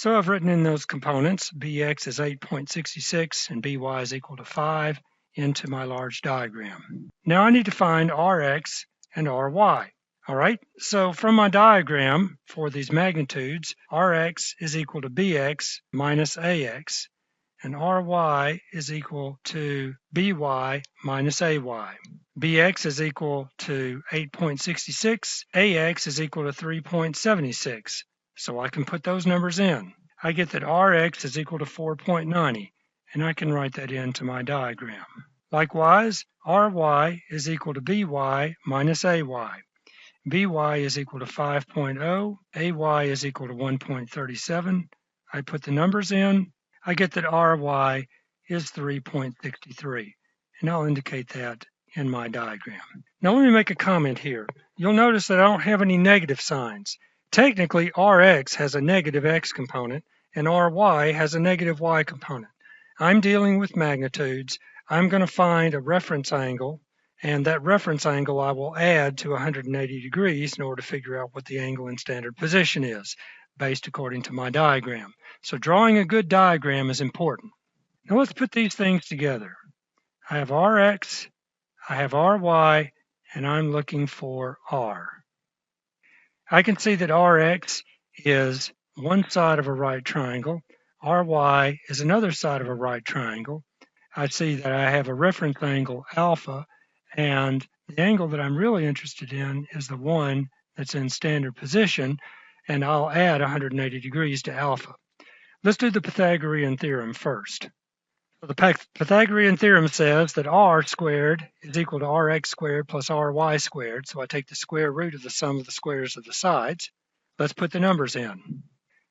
So I've written in those components, bx is 8.66 and by is equal to 5 into my large diagram. Now I need to find rx and ry. All right, so from my diagram for these magnitudes, rx is equal to bx minus ax, and ry is equal to by minus ay. Bx is equal to 8.66, ax is equal to 3.76. So I can put those numbers in. I get that Rx is equal to 4.90, and I can write that into my diagram. Likewise, Ry is equal to By minus Ay. By is equal to 5.0, Ay is equal to 1.37. I put the numbers in. I get that Ry is 3.63, and I'll indicate that in my diagram. Now let me make a comment here. You'll notice that I don't have any negative signs. Technically, Rx has a negative x component and Ry has a negative y component. I'm dealing with magnitudes. I'm going to find a reference angle, and that reference angle I will add to 180 degrees in order to figure out what the angle in standard position is, based according to my diagram. So drawing a good diagram is important. Now let's put these things together. I have Rx, I have Ry, and I'm looking for R. I can see that Rx is one side of a right triangle. Ry is another side of a right triangle. I see that I have a reference angle alpha, and the angle that I'm really interested in is the one that's in standard position, and I'll add 180 degrees to alpha. Let's do the Pythagorean theorem first. So the Pythagorean theorem says that r squared is equal to rx squared plus ry squared. So I take the square root of the sum of the squares of the sides. Let's put the numbers in.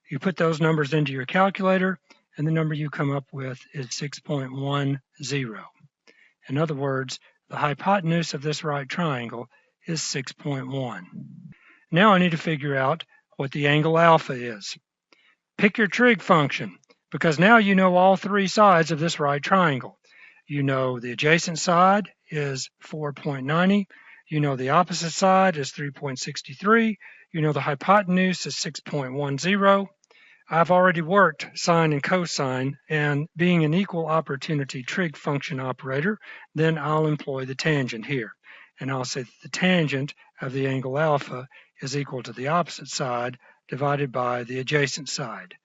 You put those numbers into your calculator, and the number you come up with is 6.10. In other words, the hypotenuse of this right triangle is 6.1. Now I need to figure out what the angle alpha is. Pick your trig function, because now you know all three sides of this right triangle. You know the adjacent side is 4.90. You know the opposite side is 3.63. You know the hypotenuse is 6.10. I've already worked sine and cosine, and being an equal opportunity trig function operator, then I'll employ the tangent here. And I'll say that the tangent of the angle alpha is equal to the opposite side divided by the adjacent side.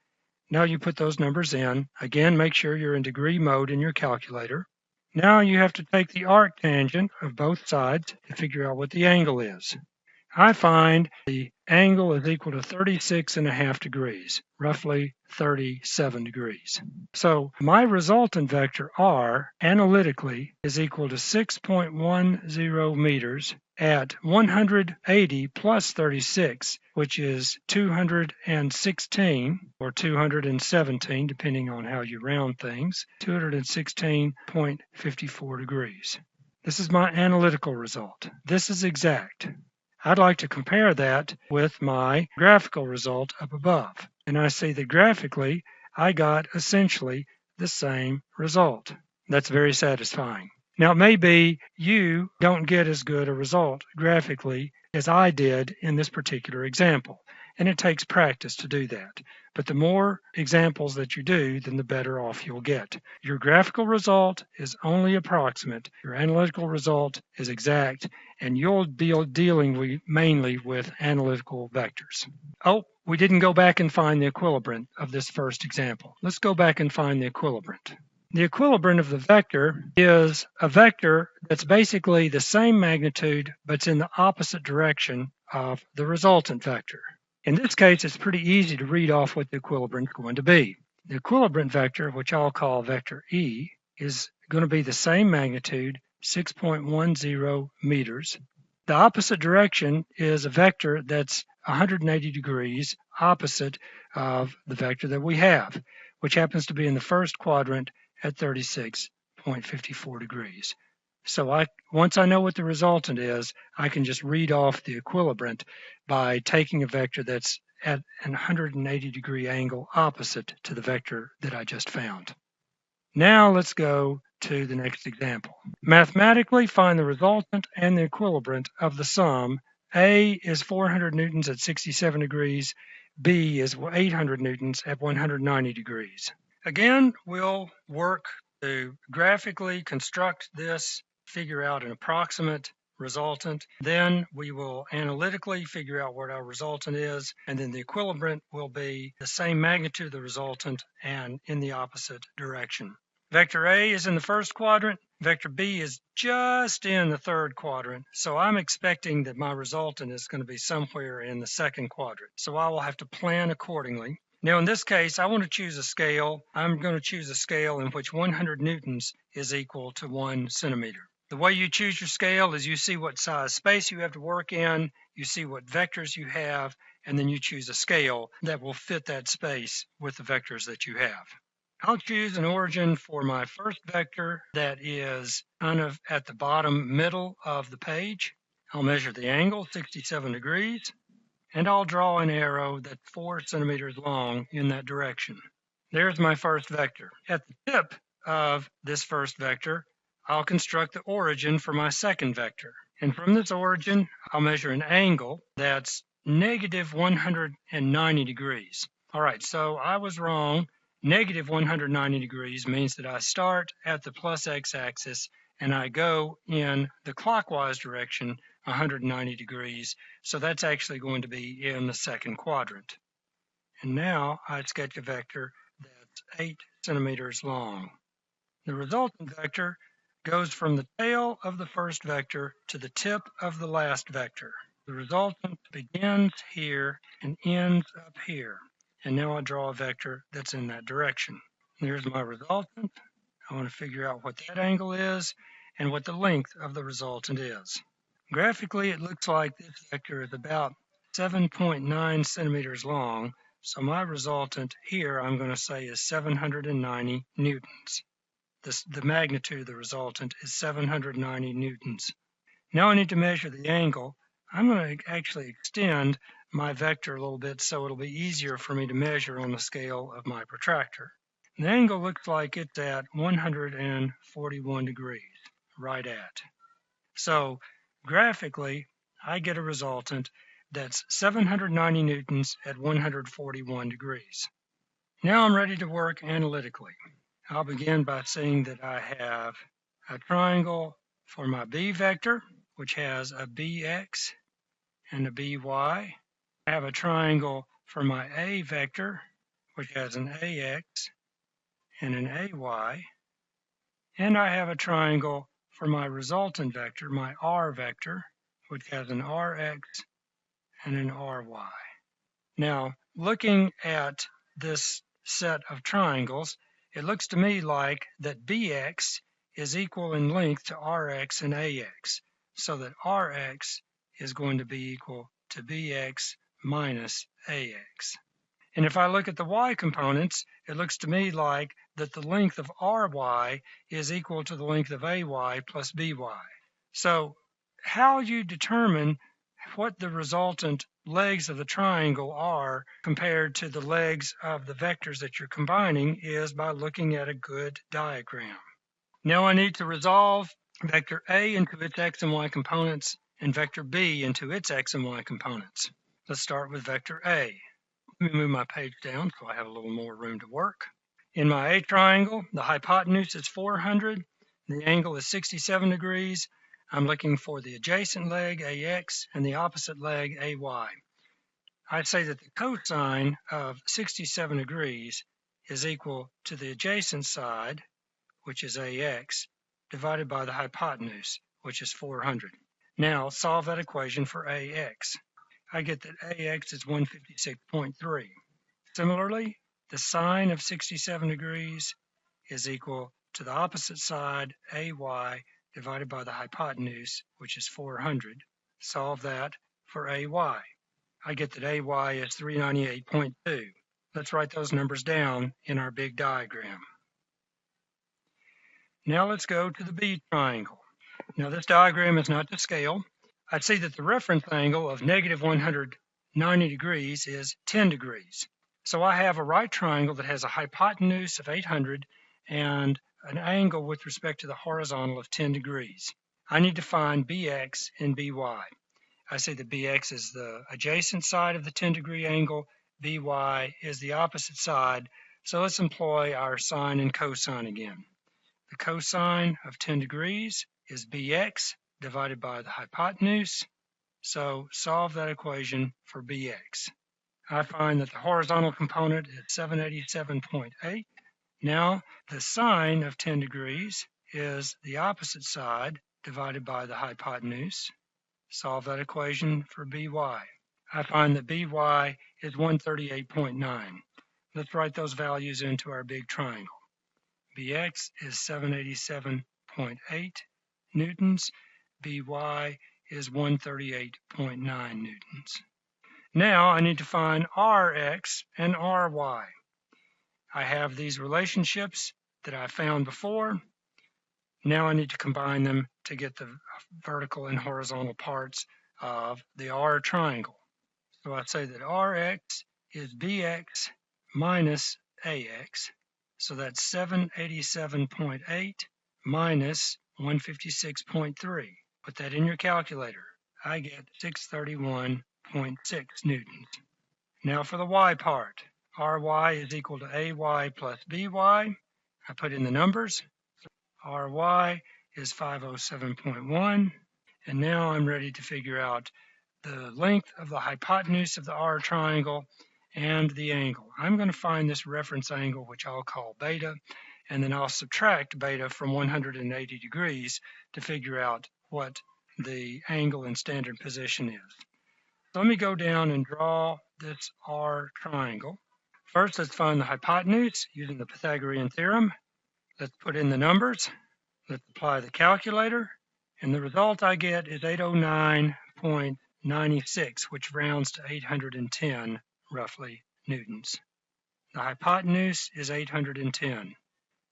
Now you put those numbers in. Again, make sure you're in degree mode in your calculator. Now you have to take the arctangent of both sides to figure out what the angle is. I find the angle is equal to 36.5 degrees, roughly 37 degrees. So my resultant vector r analytically is equal to 6.10 meters at 180 plus 36, which is 216 or 217, depending on how you round things, 216.54 degrees. This is my analytical result. This is exact. I'd like to compare that with my graphical result up above. And I see that graphically, I got essentially the same result. That's very satisfying. Now, it may be you don't get as good a result graphically as I did in this particular example. And it takes practice to do that. But the more examples that you do, then the better off you'll get. Your graphical result is only approximate. Your analytical result is exact, and you'll be dealing mainly with analytical vectors. Oh, we didn't go back and find the equilibrant of this first example. Let's go back and find the equilibrant. The equilibrant of the vector is a vector that's basically the same magnitude, but it's in the opposite direction of the resultant vector. In this case, it's pretty easy to read off what the equilibrant is going to be. The equilibrant vector, which I'll call vector E, is going to be the same magnitude, 6.10 meters. The opposite direction is a vector that's 180 degrees opposite of the vector that we have, which happens to be in the first quadrant at 36.54 degrees. So once I know what the resultant is, I can just read off the equilibrant by taking a vector that's at an 180 degree angle opposite to the vector that I just found. Now let's go to the next example. Mathematically, find the resultant and the equilibrant of the sum. A is 400 newtons at 67 degrees, B is 800 newtons at 190 degrees. Again, we'll work to graphically construct this, figure out an approximate resultant. Then we will analytically figure out what our resultant is, and then the equilibrant will be the same magnitude of the resultant and in the opposite direction. Vector A is in the first quadrant. Vector B is just in the third quadrant. So I'm expecting that my resultant is going to be somewhere in the second quadrant. So I will have to plan accordingly. Now in this case, I want to choose a scale. I'm going to choose a scale in which 100 newtons is equal to 1 centimeter. The way you choose your scale is you see what size space you have to work in, you see what vectors you have, and then you choose a scale that will fit that space with the vectors that you have. I'll choose an origin for my first vector that is kind of at the bottom middle of the page. I'll measure the angle, 67 degrees, and I'll draw an arrow that's 4 centimeters long in that direction. There's my first vector. At the tip of this first vector, I'll construct the origin for my second vector. And from this origin, I'll measure an angle that's negative 190 degrees. All right, so I was wrong. Negative 190 degrees means that I start at the plus x-axis and I go in the clockwise direction 190 degrees. So that's actually going to be in the second quadrant. And now I sketch a vector that's 8 centimeters long. The resultant vector goes from the tail of the first vector to the tip of the last vector. The resultant begins here and ends up here. And now I draw a vector that's in that direction. There's my resultant. I want to figure out what that angle is and what the length of the resultant is. Graphically, it looks like this vector is about 7.9 centimeters long. So my resultant here, I'm going to say, is 790 newtons. The magnitude of the resultant is 790 newtons. Now I need to measure the angle. I'm going to actually extend my vector a little bit so it'll be easier for me to measure on the scale of my protractor. The angle looks like it's at 141 degrees, right at. So graphically, I get a resultant that's 790 newtons at 141 degrees. Now I'm ready to work analytically. I'll begin by saying that I have a triangle for my B vector, which has a BX and a BY. I have a triangle for my A vector, which has an AX and an AY. And I have a triangle for my resultant vector, my R vector, which has an RX and an RY. Now, looking at this set of triangles, it looks to me like that BX is equal in length to RX and AX, so that RX is going to be equal to BX minus AX. And if I look at the Y components, it looks to me like that the length of RY is equal to the length of AY plus BY. So how you determine what the resultant legs of the triangle are compared to the legs of the vectors that you're combining is by looking at a good diagram. Now I need to resolve vector A into its x and y components and vector B into its x and y components. Let's start with vector A. Let me move my page down so I have a little more room to work. In my A triangle, the hypotenuse is 400, the angle is 67 degrees. I'm looking for the adjacent leg, AX, and the opposite leg, AY. I'd say that the cosine of 67 degrees is equal to the adjacent side, which is AX, divided by the hypotenuse, which is 400. Now solve that equation for AX. I get that AX is 156.3. Similarly, the sine of 67 degrees is equal to the opposite side, AY, divided by the hypotenuse, which is 400. Solve that for AY. I get that AY is 398.2. Let's write those numbers down in our big diagram. Now let's go to the B triangle. Now this diagram is not to scale. I'd see that the reference angle of negative 190 degrees is 10 degrees. So I have a right triangle that has a hypotenuse of 800 and an angle with respect to the horizontal of 10 degrees. I need to find BX and BY. I say that BX is the adjacent side of the 10-degree angle by is the opposite side, so let's employ our sine and cosine again. The cosine of 10 degrees is bx divided by the hypotenuse, so solve that equation for bx. I find that the horizontal component is 787.8. Now, the sine of 10 degrees is the opposite side divided by the hypotenuse. Solve that equation for by. I find that by is 138.9. Let's write those values into our big triangle. Bx is 787.8 newtons. By is 138.9 newtons. Now I need to find Rx and Ry. I have these relationships that I found before. Now I need to combine them to get the vertical and horizontal parts of the R triangle. So I say that Rx is Bx minus Ax. So that's 787.8 minus 156.3. Put that in your calculator. I get 631.6 newtons. Now for the y part. Ry is equal to Ay plus By. I put in the numbers. Ry is 507.1. And now I'm ready to figure out the length of the hypotenuse of the R triangle and the angle. I'm going to find this reference angle, which I'll call beta, and then I'll subtract beta from 180 degrees to figure out what the angle in standard position is. So let me go down and draw this R triangle. First, let's find the hypotenuse using the Pythagorean Theorem. Let's put in the numbers. Let's apply the calculator. And the result I get is 809.96, which rounds to 810, roughly, newtons. The hypotenuse is 810.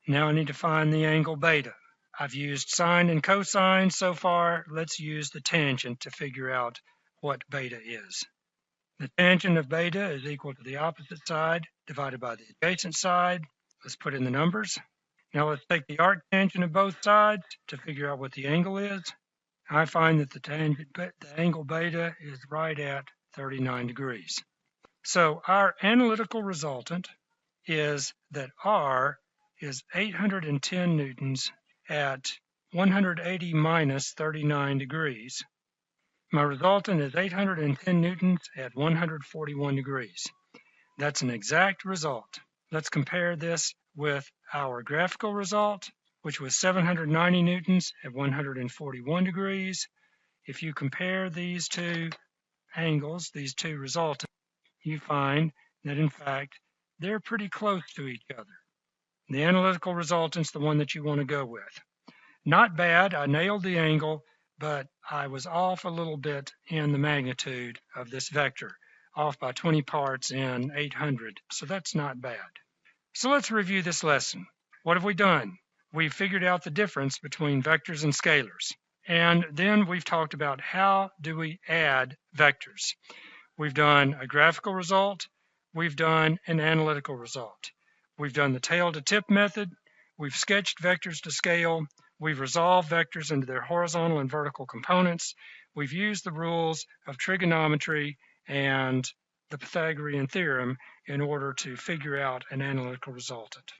Now I need to find the angle beta. I've used sine and cosine so far. Let's use the tangent to figure out what beta is. The tangent of beta is equal to the opposite side divided by the adjacent side. Let's put in the numbers. Now let's take the arctangent of both sides to figure out what the angle is. I find that the angle beta is right at 39 degrees. So our analytical resultant is that R is 810 newtons at 180 minus 39 degrees. My resultant is 810 newtons at 141 degrees. That's an exact result. Let's compare this with our graphical result, which was 790 newtons at 141 degrees. If you compare these two angles, these two resultants, you find that in fact they're pretty close to each other. The analytical resultant's the one that you want to go with. Not bad, I nailed the angle, but I was off a little bit in the magnitude of this vector, off by 20 parts in 800, so that's not bad. So let's review this lesson. What have we done? We've figured out the difference between vectors and scalars. And then we've talked about how do we add vectors. We've done a graphical result. We've done an analytical result. We've done the tail to tip method. We've sketched vectors to scale. We've resolved vectors into their horizontal and vertical components. We've used the rules of trigonometry and the Pythagorean theorem in order to figure out an analytical resultant.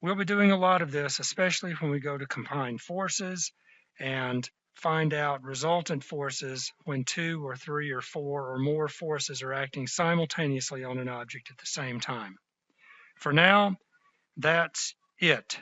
We'll be doing a lot of this, especially when we go to combine forces and find out resultant forces when 2 or 3 or 4 or more forces are acting simultaneously on an object at the same time. For now, that's it.